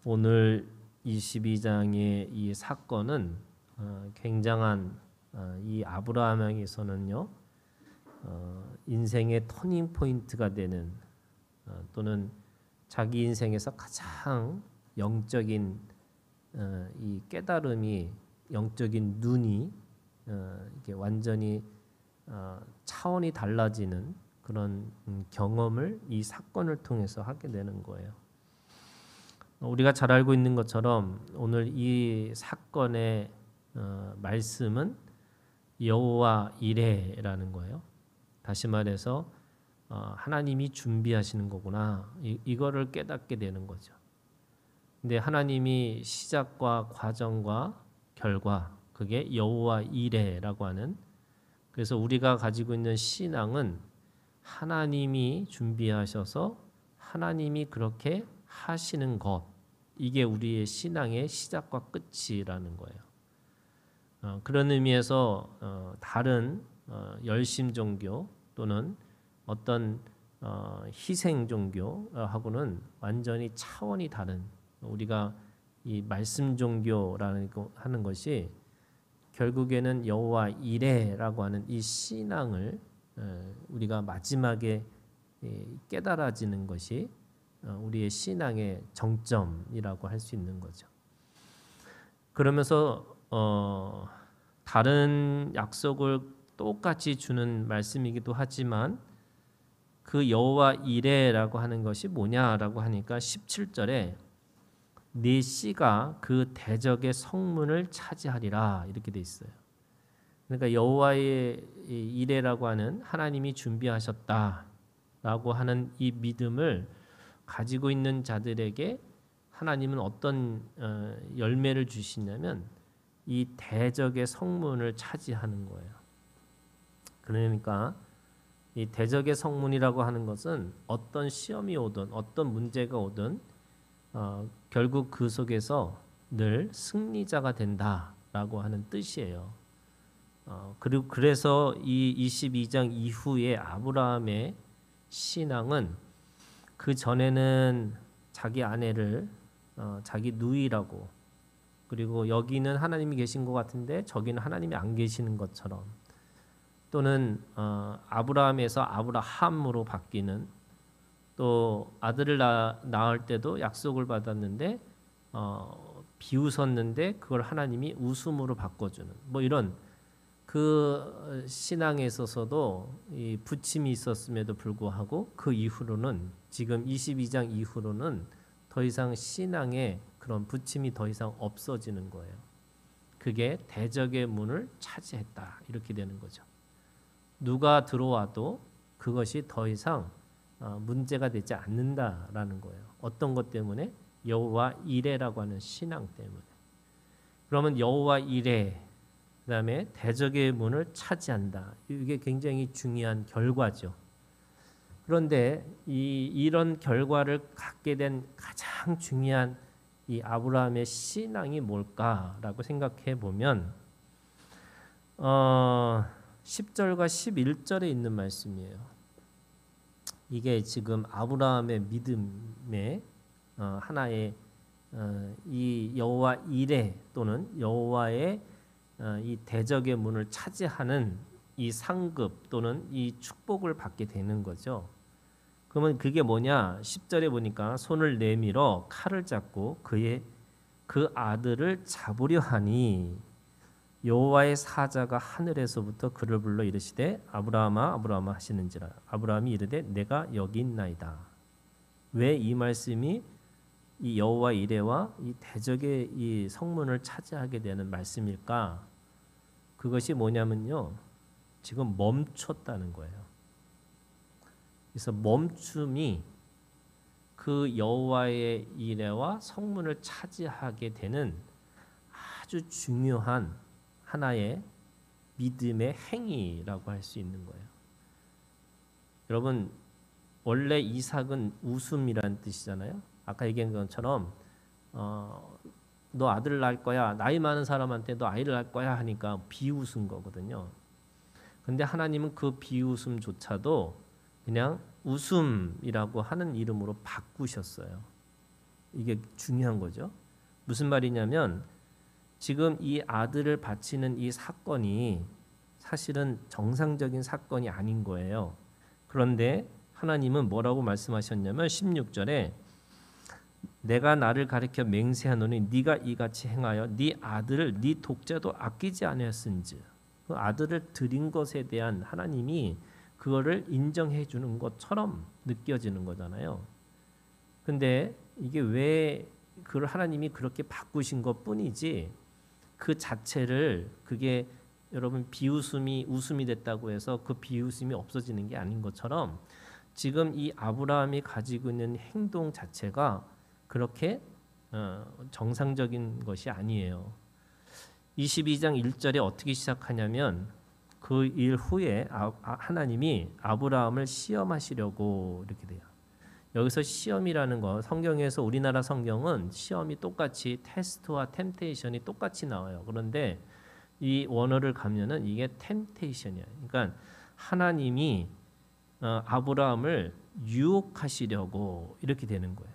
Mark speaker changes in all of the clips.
Speaker 1: 오늘 22장의 이 사건은 굉장한 이 아브라함에게서는요 인생의 터닝 포인트가 되는 또는 자기 인생에서 가장 영적인 이 깨달음이 영적인 눈이 이게 완전히 차원이 달라지는 그런 경험을 이 사건을 통해서 하게 되는 거예요. 우리가 잘 알고 있는 것처럼 오늘 이 사건의 말씀은 여호와 이레라는 거예요. 다시 말해서 하나님이 준비하시는 거구나 이거를 깨닫게 되는 거죠. 근데 하나님이 시작과 과정과 결과 그게 여호와 이레라고 하는, 그래서 우리가 가지고 있는 신앙은 하나님이 준비하셔서 하나님이 그렇게 하시는 것, 이게 우리의 신앙의 시작과 끝이라는 거예요. 그런 의미에서 다른 열심 종교 또는 어떤 희생 종교하고는 완전히 차원이 다른, 우리가 이 말씀 종교라는 하는 것이 결국에는 여호와 이레라고 하는 이 신앙을 우리가 마지막에 깨달아지는 것이 우리의 신앙의 정점이라고 할 수 있는 거죠. 그러면서 다른 약속을 똑같이 주는 말씀이기도 하지만 그 여호와 이레라고 하는 것이 뭐냐라고 하니까 17절에 네 씨가 그 대적의 성문을 차지하리라 이렇게 돼 있어요. 그러니까 여호와의 이레라고 하는 하나님이 준비하셨다라고 하는 이 믿음을 가지고 있는 자들에게 하나님은 어떤 열매를 주시냐면 이 대적의 성문을 차지하는 거예요. 그러니까 이 대적의 성문이라고 하는 것은 어떤 시험이 오든 어떤 문제가 오든 결국 그 속에서 늘 승리자가 된다라고 하는 뜻이에요. 그리고 그래서 이 22장 이후에 아브라함의 신앙은 그 전에는 자기 아내를 자기 누이라고, 그리고 여기는 하나님이 계신 것 같은데 저기는 하나님이 안 계시는 것처럼, 또는 아브라함에서 아브라함으로 바뀌는, 또 아들을 낳을 때도 약속을 받았는데 비웃었는데 그걸 하나님이 웃음으로 바꿔주는, 뭐 이런 그 신앙에 있어서도 이 부침이 있었음에도 불구하고 그 이후로는, 지금 22장 이후로는 더 이상 신앙에 그런 부침이 더 이상 없어지는 거예요. 그게 대적의 문을 차지했다 이렇게 되는 거죠. 누가 들어와도 그것이 더 이상 문제가 되지 않는다라는 거예요. 어떤 것 때문에? 여호와 이레라고 하는 신앙 때문에. 그러면 여호와 이레, 그다음에 대적의 문을 차지한다. 이게 굉장히 중요한 결과죠. 그런데 이런 결과를 갖게 된 가장 중요한 이 아브라함의 신앙이 뭘까라고 생각해 보면 10절과 11절에 있는 말씀이에요. 이게 지금 아브라함의 믿음의 하나의 이 여호와 이레 또는 여호와의 이 대적의 문을 차지하는 이 상급 또는 이 축복을 받게 되는 거죠. 그러면 그게 뭐냐? 10절에 보니까 손을 내밀어 칼을 잡고 그 아들을 잡으려 하니 여호와의 사자가 하늘에서부터 그를 불러 이르시되 아브라함아 아브라함아 하시는지라. 아브라함이 이르되 내가 여기 있나이다. 왜 이 말씀이 이 여호와 이레와 이 대적의 이 성문을 차지하게 되는 말씀일까? 그것이 뭐냐면요, 지금 멈췄다는 거예요. 그래서 멈춤이 그 여호와의 이레와 성문을 차지하게 되는 아주 중요한 하나의 믿음의 행위라고 할 수 있는 거예요. 여러분, 원래 이삭은 웃음이라는 뜻이잖아요. 아까 얘기한 것처럼 너 아들 낳을 거야, 나이 많은 사람한테 너 아이를 낳을 거야 하니까 비웃은 거거든요. 근데 하나님은 그 비웃음조차도 그냥 웃음이라고 하는 이름으로 바꾸셨어요. 이게 중요한 거죠. 무슨 말이냐면 지금 이 아들을 바치는 이 사건이 사실은 정상적인 사건이 아닌 거예요. 그런데 하나님은 뭐라고 말씀하셨냐면 16절에 내가 나를 가리켜 맹세하노니 네가 이같이 행하여 네 아들을 네 독자도 아끼지 아니하였은즉 그 아들을 드린 것에 대한 하나님이 그거를 인정해 주는 것처럼 느껴지는 거잖아요. 근데 이게 왜 그걸 하나님이 그렇게 바꾸신 것뿐이지 그 자체를 그게 여러분 비웃음이 웃음이 됐다고 해서 그 비웃음이 없어지는 게 아닌 것처럼 지금 이 아브라함이 가지고 있는 행동 자체가 그렇게 정상적인 것이 아니에요. 22장 1절에 어떻게 시작하냐면 그 일 후에 하나님이 아브라함을 시험하시려고 이렇게 돼요. 여기서 시험이라는 거 성경에서 우리나라 성경은 시험이 똑같이 테스트와 템테이션이 똑같이 나와요. 그런데 이 원어를 가면은 이게 템테이션이에요. 그러니까 하나님이 아브라함을 유혹하시려고 이렇게 되는 거예요.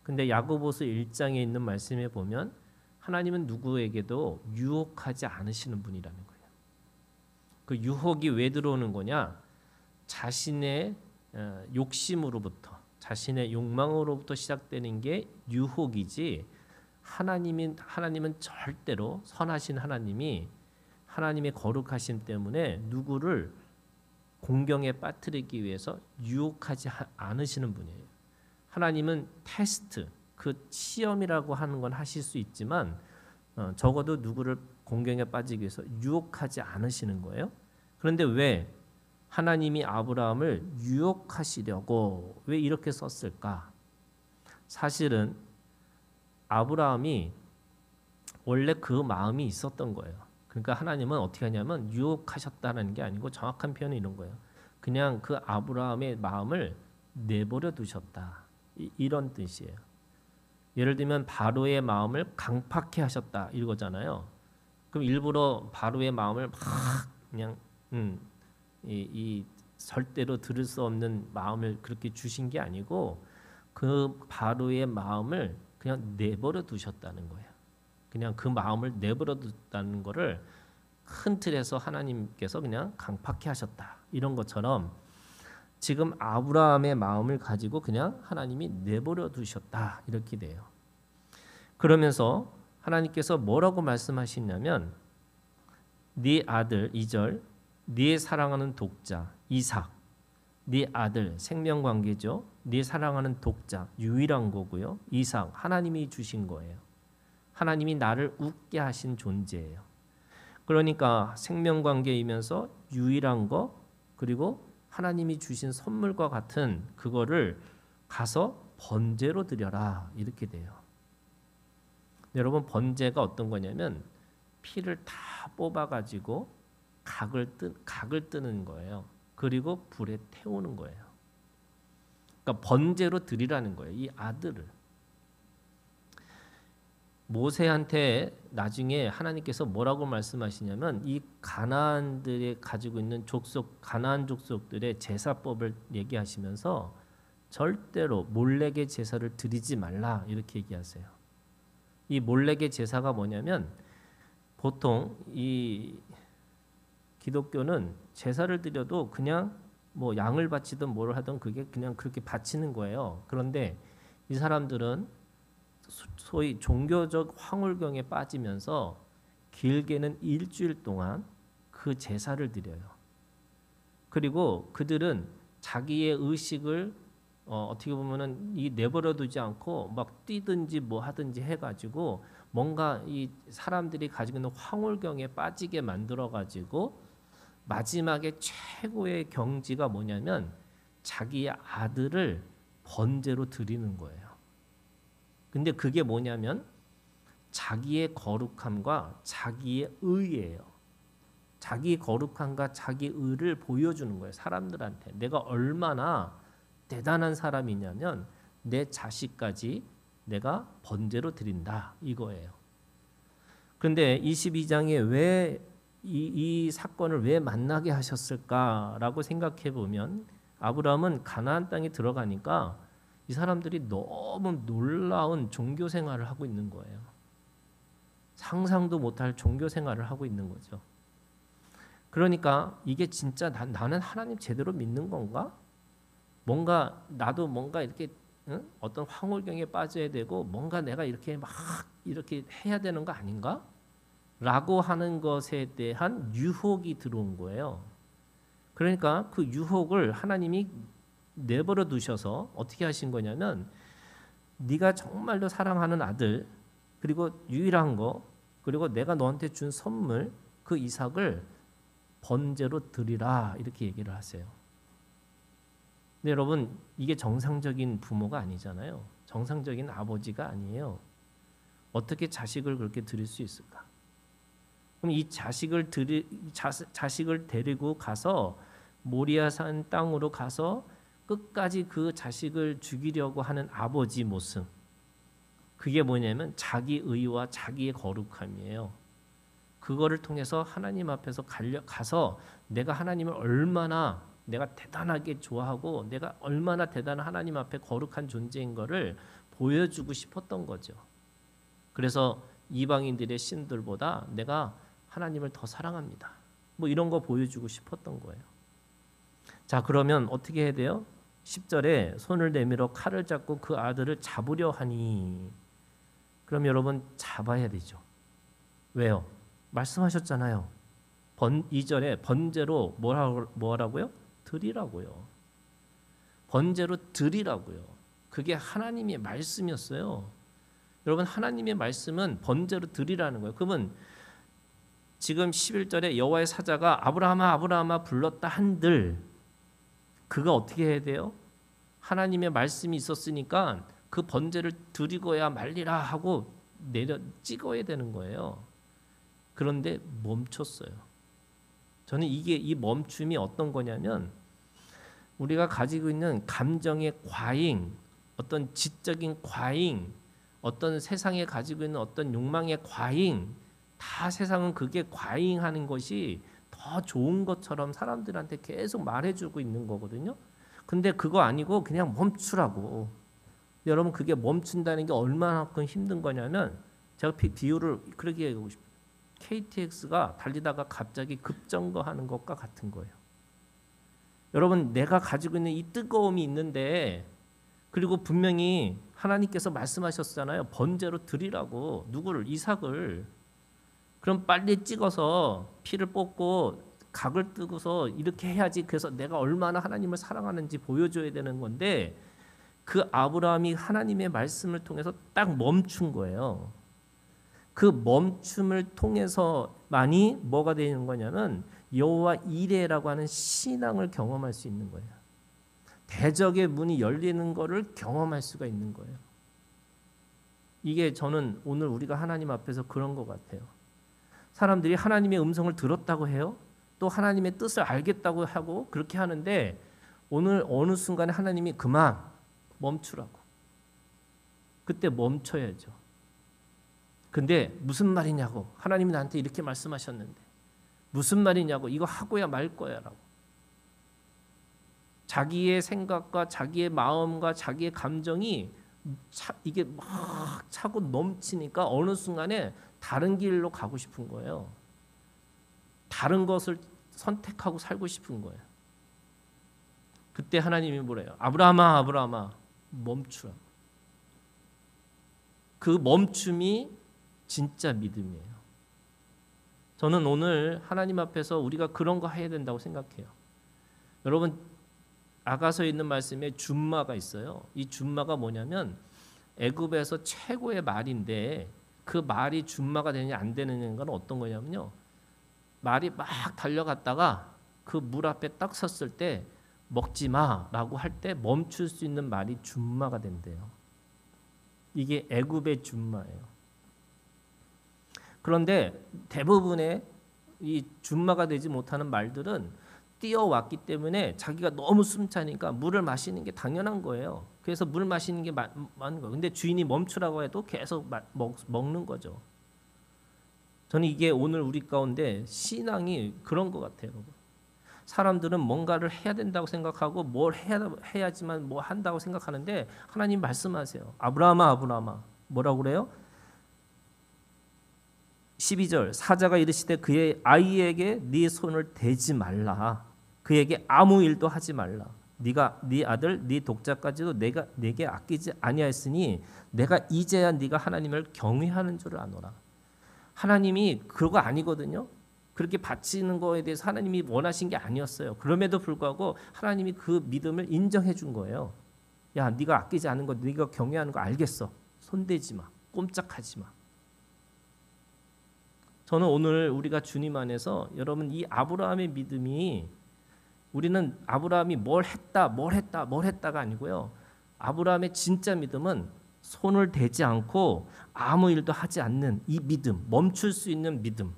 Speaker 1: 근데 야고보서 1장에 있는 말씀에 보면 하나님은 누구에게도 유혹하지 않으시는 분이라는 거예요. 그 유혹이 왜 들어오는 거냐? 자신의 욕심으로부터, 자신의 욕망으로부터 시작되는 게 유혹이지. 하나님은 절대로 선하신 하나님이 하나님의 거룩하심 때문에 누구를 공경에 빠뜨리기 위해서 유혹하지 않으시는 분이에요. 하나님은 테스트, 그 시험이라고 하는 건 하실 수 있지만 적어도 누구를 공경에 빠지기 위해서 유혹하지 않으시는 거예요. 그런데 왜 하나님이 아브라함을 유혹하시려고 왜 이렇게 썼을까? 사실은 아브라함이 원래 그 마음이 있었던 거예요. 그러니까 하나님은 어떻게 하냐면 유혹하셨다는 게 아니고 정확한 표현은 이런 거예요. 그냥 그 아브라함의 마음을 내버려 두셨다. 이런 뜻이에요. 예를 들면 바로의 마음을 강팍해 하셨다 이거잖아요. 그럼 일부러 바로의 마음을 막 그냥 이 절대로 들을 수 없는 마음을 그렇게 주신 게 아니고 그 바로의 마음을 그냥 내버려 두셨다는 거예요. 그냥 그 마음을 내버려 뒀다는 거를 큰 틀에서 하나님께서 그냥 강팍해 하셨다. 이런 것처럼 지금 아브라함의 마음을 가지고 그냥 하나님이 내버려 두셨다. 이렇게 돼요. 그러면서 하나님께서 뭐라고 말씀하시냐면 네 아들 2절 네 사랑하는 독자 이삭 네 아들 생명관계죠. 네 사랑하는 독자 유일한 거고요. 이삭 하나님이 주신 거예요. 하나님이 나를 웃게 하신 존재예요. 그러니까 생명관계이면서 유일한 거 그리고 하나님이 주신 선물과 같은 그거를 가서 번제로 드려라 이렇게 돼요. 여러분 번제가 어떤 거냐면 피를 다 뽑아가지고 각을 뜨는 거예요. 그리고 불에 태우는 거예요. 그러니까 번제로 드리라는 거예요. 이 아들을. 모세한테 나중에 하나님께서 뭐라고 말씀하시냐면 이 가나안들이 가지고 있는 가나안 족속들의 제사법을 얘기하시면서 절대로 몰래게 제사를 드리지 말라 이렇게 얘기하세요. 이 몰래게 제사가 뭐냐면 보통 이 기독교는 제사를 드려도 그냥 뭐 양을 바치든 뭘 하든 그게 그냥 그렇게 바치는 거예요. 그런데 이 사람들은 소위 종교적 황홀경에 빠지면서 길게는 일주일 동안 그 제사를 드려요. 그리고 그들은 자기의 의식을 어떻게 보면은 이 내버려두지 않고 막 뛰든지 뭐 하든지 해가지고 뭔가 이 사람들이 가지고 있는 황홀경에 빠지게 만들어가지고 마지막에 최고의 경지가 뭐냐면 자기의 아들을 번제로 드리는 거예요. 근데 그게 뭐냐면 자기의 거룩함과 자기의 의예요. 자기 거룩함과 자기 의를 보여주는 거예요. 사람들한테 내가 얼마나 대단한 사람이냐면 내 자식까지 내가 번제로 드린다 이거예요. 그런데 22장에 왜 이 사건을 왜 만나게 하셨을까라고 생각해 보면 아브라함은 가나안 땅에 들어가니까 이 사람들이 너무 놀라운 종교 생활을 하고 있는 거예요. 상상도 못할 종교 생활을 하고 있는 거죠. 그러니까 이게 진짜 나는 하나님 제대로 믿는 건가? 뭔가 나도 뭔가 이렇게 어떤 황홀경에 빠져야 되고 뭔가 내가 이렇게 막 이렇게 해야 되는 거 아닌가? 라고 하는 것에 대한 유혹이 들어온 거예요. 그러니까 그 유혹을 하나님이 내버려 두셔서 어떻게 하신 거냐면 네가 정말로 사랑하는 아들 그리고 유일한 거 그리고 내가 너한테 준 선물 그 이삭을 번제로 드리라 이렇게 얘기를 하세요. 근데 여러분 이게 정상적인 부모가 아니잖아요. 정상적인 아버지가 아니에요. 어떻게 자식을 그렇게 드릴 수 있을까? 그럼 이 자식을 데리고 가서 모리아산 땅으로 가서 끝까지 그 자식을 죽이려고 하는 아버지 모습. 그게 뭐냐면 자기 의와 자기의 거룩함이에요. 그거를 통해서 하나님 앞에서 가서 내가 하나님을 얼마나 내가 대단하게 좋아하고 내가 얼마나 대단한 하나님 앞에 거룩한 존재인 거를 보여주고 싶었던 거죠. 그래서 이방인들의 신들보다 내가 하나님을 더 사랑합니다. 뭐 이런 거 보여주고 싶었던 거예요. 자, 그러면 어떻게 해야 돼요? 10절에 손을 내밀어 칼을 잡고 그 아들을 잡으려 하니 그럼 여러분 잡아야 되죠. 왜요? 말씀하셨잖아요. 2절에 번제로 뭐라고요? 드리라고요. 번제로 드리라고요. 그게 하나님의 말씀이었어요. 여러분 하나님의 말씀은 번제로 드리라는 거예요. 그러면 지금 11절에 여호와의 사자가 아브라함아 아브라함아 불렀다 한들 그가 어떻게 해야 돼요? 하나님의 말씀이 있었으니까 그 번제를 드리고야 말리라 하고 내려 찍어야 되는 거예요. 그런데 멈췄어요. 저는 이 멈춤이 어떤 거냐면 우리가 가지고 있는 감정의 과잉, 어떤 지적인 과잉, 어떤 세상에 가지고 있는 어떤 욕망의 과잉, 다 세상은 그게 과잉하는 것이 더 좋은 것처럼 사람들한테 계속 말해주고 있는 거거든요. 근데 그거 아니고 그냥 멈추라고. 여러분 그게 멈춘다는 게 얼마나큼 힘든 거냐면 제가 비유를 그렇게 얘기하고 싶어요. KTX가 달리다가 갑자기 급정거하는 것과 같은 거예요. 여러분 내가 가지고 있는 이 뜨거움이 있는데 그리고 분명히 하나님께서 말씀하셨잖아요. 번제로 드리라고 누구를 이삭을 그럼 빨리 찍어서 피를 뽑고 각을 뜨고서 이렇게 해야지. 그래서 내가 얼마나 하나님을 사랑하는지 보여줘야 되는 건데 그 아브라함이 하나님의 말씀을 통해서 딱 멈춘 거예요. 그 멈춤을 통해서만이 뭐가 되는 거냐면 여호와 이레라고 하는 신앙을 경험할 수 있는 거예요. 대적의 문이 열리는 것을 경험할 수가 있는 거예요. 이게 저는 오늘 우리가 하나님 앞에서 그런 것 같아요. 사람들이 하나님의 음성을 들었다고 해요. 또 하나님의 뜻을 알겠다고 하고 그렇게 하는데 오늘 어느 순간에 하나님이 그만 멈추라고. 그때 멈춰야죠. 근데 무슨 말이냐고. 하나님이 나한테 이렇게 말씀하셨는데 무슨 말이냐고. 이거 하고야 말 거야 라고. 자기의 생각과 자기의 마음과 자기의 감정이 이게 막 차고 넘치니까 어느 순간에 다른 길로 가고 싶은 거예요. 다른 것을 선택하고 살고 싶은 거예요. 그때 하나님이 뭐래요? 아브라함아 아브라함아 멈추라. 그 멈춤이 진짜 믿음이에요. 저는 오늘 하나님 앞에서 우리가 그런 거 해야 된다고 생각해요. 여러분 아가서에 있는 말씀에 준마가 있어요. 이 준마가 뭐냐면 애굽에서 최고의 말인데 그 말이 준마가 되느냐 안 되느냐는 어떤 거냐면요. 말이 막 달려갔다가 그 물 앞에 딱 섰을 때 먹지 마라고 할 때 멈출 수 있는 말이 준마가 된대요. 이게 애굽의 준마예요. 그런데 대부분의 이 준마가 되지 못하는 말들은 뛰어왔기 때문에 자기가 너무 숨차니까 물을 마시는 게 당연한 거예요. 그래서 물 마시는 게 맞는 거예요. 근데 주인이 멈추라고 해도 계속 먹는 거죠. 저는 이게 오늘 우리 가운데 신앙이 그런 것 같아요. 사람들은 뭔가를 해야 된다고 생각하고 뭘 해야지만 뭐 한다고 생각하는데 하나님 말씀하세요. 아브라함아 아브라함아 뭐라고 그래요? 12절 사자가 이르시되 그의 아이에게 네 손을 대지 말라. 그에게 아무 일도 하지 말라. 네가 네 아들 네 독자까지도 내게 아끼지 아니하였으니 내가 이제야 네가 하나님을 경외하는 줄을 아노라. 하나님이 그거 아니거든요. 그렇게 바치는 거에 대해서 하나님이 원하신 게 아니었어요. 그럼에도 불구하고 하나님이 그 믿음을 인정해 준 거예요. 야, 네가 아끼지 않은 거, 네가 경외하는 거 알겠어. 손대지 마. 꼼짝하지 마. 저는 오늘 우리가 주님 안에서 여러분 이 아브라함의 믿음이 우리는 아브라함이 뭘 했다가 아니고요. 아브라함의 진짜 믿음은 손을 대지 않고 아무 일도 하지 않는 이 믿음, 멈출 수 있는 믿음.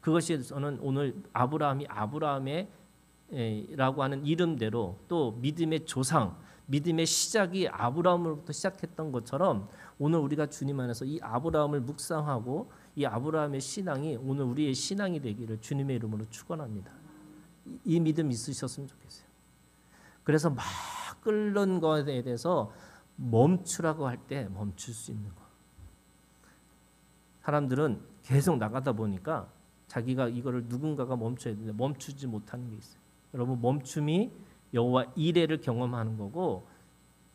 Speaker 1: 그것이 저는 오늘 아브라함의 라고 하는 이름대로 또 믿음의 조상, 믿음의 시작이 아브라함으로부터 시작했던 것처럼 오늘 우리가 주님 안에서 이 아브라함을 묵상하고 이 아브라함의 신앙이 오늘 우리의 신앙이 되기를 주님의 이름으로 축원합니다. 이 믿음 있으셨으면 좋겠어요. 그래서 막 끓는 것에 대해서 멈추라고 할 때 멈출 수 있는 거. 사람들은 계속 나가다 보니까 자기가 이거를 누군가가 멈춰야 되는데 멈추지 못하는 게 있어요. 여러분 멈춤이 여호와 이레를 경험하는 거고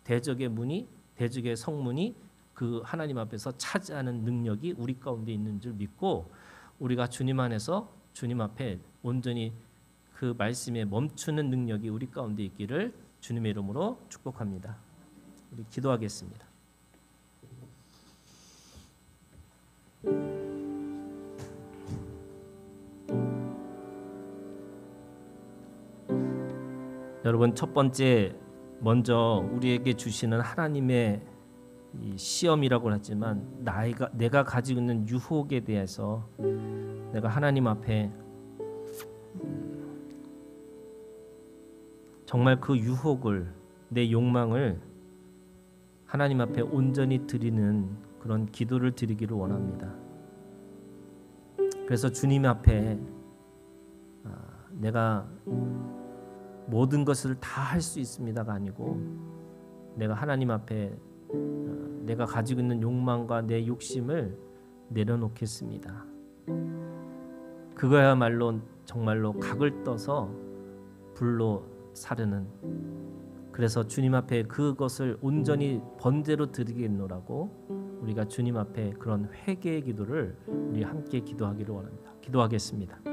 Speaker 1: 대적의 성문이 그 하나님 앞에서 차지하는 능력이 우리 가운데 있는 줄 믿고 우리가 주님 안에서 주님 앞에 온전히 그 말씀에 멈추는 능력이 우리 가운데 있기를 주님의 이름으로 축복합니다. 우리 기도하겠습니다. 여러분 첫 번째 먼저 우리에게 주시는 하나님의 이 시험이라고 하지만 내가 가지고 있는 유혹에 대해서 내가 하나님 앞에 정말 그 유혹을 내 욕망을 하나님 앞에 온전히 드리는 그런 기도를 드리기를 원합니다. 그래서 주님 앞에 내가 모든 것을 다 할 수 있습니다가 아니고 내가 하나님 앞에 내가 가지고 있는 욕망과 내 욕심을 내려놓겠습니다. 그거야말로 정말로 각을 떠서 불로 사르는 그래서 주님 앞에 그것을 온전히 번제로 드리겠노라고 우리가 주님 앞에 그런 회개의 기도를 우리 함께 기도하기를 원합니다. 기도하겠습니다.